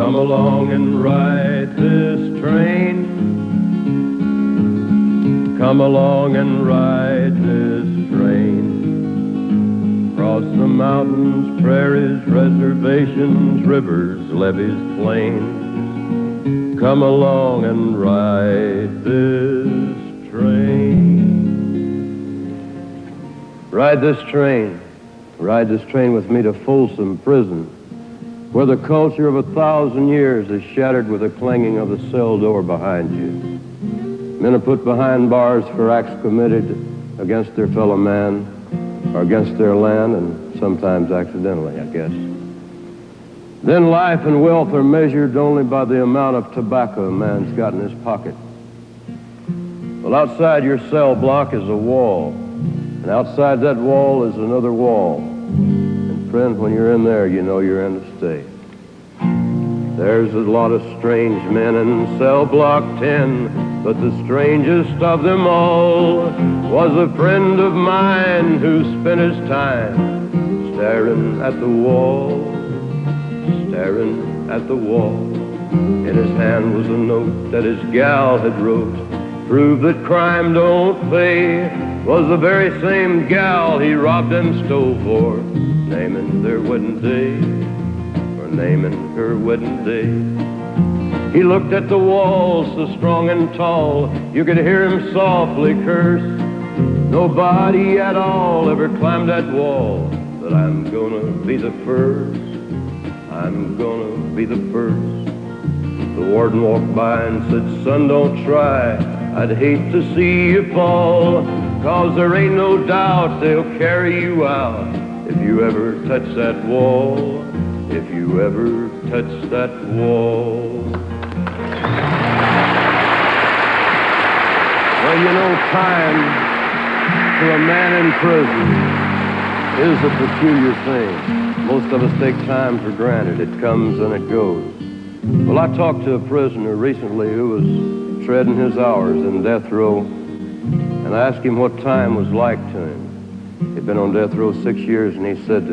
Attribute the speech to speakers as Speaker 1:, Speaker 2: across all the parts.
Speaker 1: Come along and ride this train. Come along and ride this train. Across the mountains, prairies, reservations, rivers, levees, plains. Come along and ride this train. Ride this train. Ride this train with me to Folsom prison, where the culture of 1,000 years is shattered with the clanging of the cell door behind you. Men are put behind bars for acts committed against their fellow man or against their land, and sometimes accidentally, I guess. Then life and wealth are measured only by the amount of tobacco a man's got in his pocket. Well, outside your cell block is a wall, and outside that wall is another wall. And friend, when you're in there, you know you're in to stay. There's a lot of strange men in cell block 10, but the strangest of them all was a friend of mine who spent his time staring at the wall, staring at the wall. In his hand was a note that his gal had wrote, prove that crime don't pay. Was the very same gal he robbed and stole for, naming their wedding day, or naming her wedding day. He looked at the walls so strong and tall, you could hear him softly curse. Nobody at all ever climbed that wall, but I'm gonna be the first. I'm gonna be the first. The warden walked by and said, son, don't try. I'd hate to see you fall, 'cause there ain't no doubt they'll carry you out if you ever touch that wall, if you ever touch that wall. Well, you know, time to a man in prison is a peculiar thing. Most of us take time for granted. It comes and it goes. Well, I talked to a prisoner recently who was treading his hours in death row, and I asked him what time was like to him. He'd been on death row 6 years, and he said,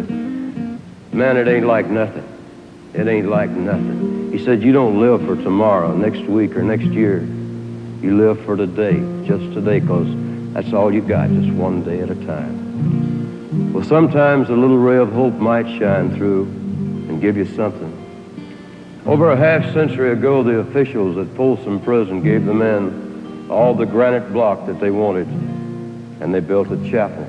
Speaker 1: man, it ain't like nothing. It ain't like nothing. He said, you don't live for tomorrow, next week, or next year. You live for today, just today, 'cause that's all you got, just one day at a time. Well, sometimes a little ray of hope might shine through and give you something. Over a half century ago, the officials at Folsom Prison gave the men all the granite block that they wanted, and they built a chapel.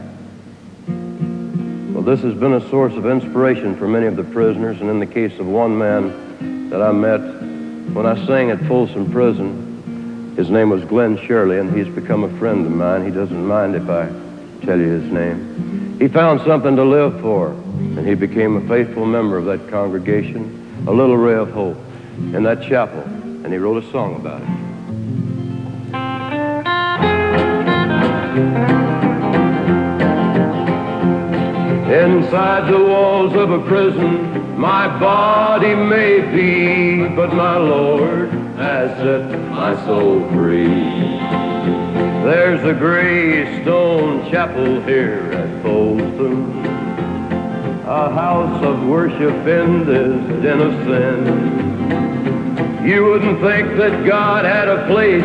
Speaker 1: Well, this has been a source of inspiration for many of the prisoners, and in the case of one man that I met when I sang at Folsom Prison, his name was Glenn Shirley, and he's become a friend of mine. He doesn't mind if I tell you his name. He found something to live for, and he became a faithful member of that congregation, a little ray of hope in that chapel, and he wrote a song about it. Inside the walls of a prison, my body may be, but my Lord has set my soul free. There's a gray stone chapel here at Folsom, a house of worship in this den of sin. You wouldn't think that God had a place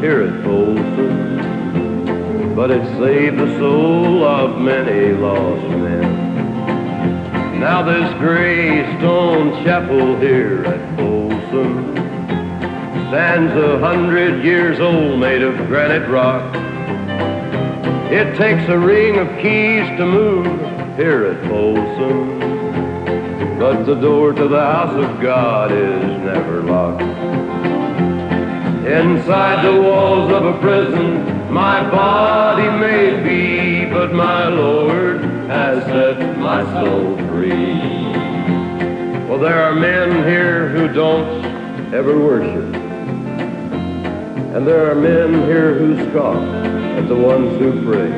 Speaker 1: here at Folsom, but it saved the soul of many lost men. Now this gray stone chapel here at Folsom stands 100 years old, made of granite rock. It takes a ring of keys to move here at Folsom, but the door to the house of God is never locked. Inside the walls of a prison, my body may be, but my Lord has set my soul free. Well, there are men here who don't ever worship, and there are men here who scoff at the ones who pray.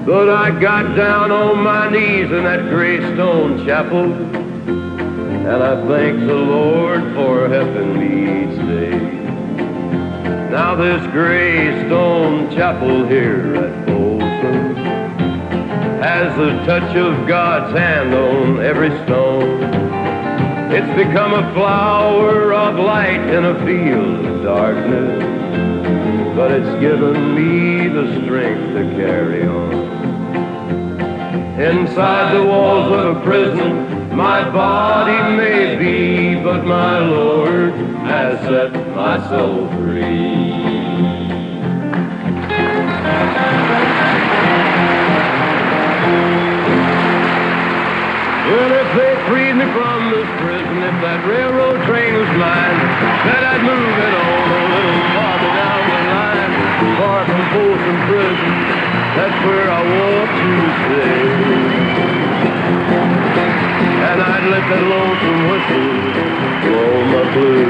Speaker 1: But I got down on my knees in that gray stone chapel, and I thank the Lord for helping me each day. Now this gray stone chapel here at Folsom has the touch of God's hand on every stone. It's become a flower of light in a field of darkness, but it's given me the strength to carry on. Inside the walls of a prison, my body may be, but my Lord has set my soul free. Well, if they freed me from this prison, if that railroad train was mine, then I'd move it on a little farther down the line, far from Folsom prison. That's where I want to stay. And I'd let that lonesome whistle blow my blues